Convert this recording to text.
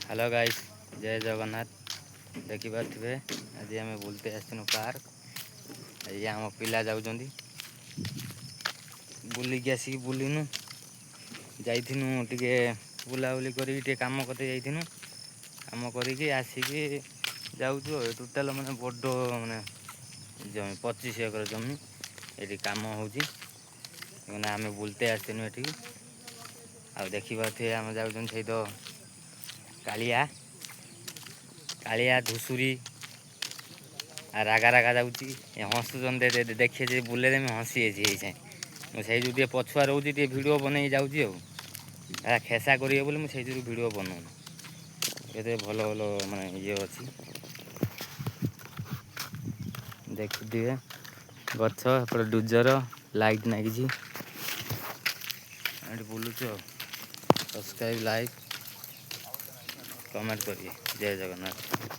Hello guys, जय जगन्नाथ। देखिपे आज आम बुलते आसनु पार्क। ये आम पिला जाऊँच बुलिकी आसिक बुलिनु जाइथिनु टिके बुलाबुली करी काम करते जाइथिनु। काम करिकी आसिकी जाऊँ टोटाल माने बड़ माने जमी 25 एकर जमी ये काम होची आम बुलते आसनु ये आ देखिए आम जाऊँ से तो कालिया कालिया धुसुरी आ रागा रागा जाऊँगी हसुन देखिए बुले हसी है मुझे जो पछुआ रोचे भिड बन जाऊँगी खेसा करेंगे बोले मुझे भिड बनाऊँ ये भल भल माने ये अच्छी देखिए गछ एपटे डुजर लाइट नागिजी बुलुचु। सब्सक्राइब लाइक कमेंट करिए। जय जगन्नाथ।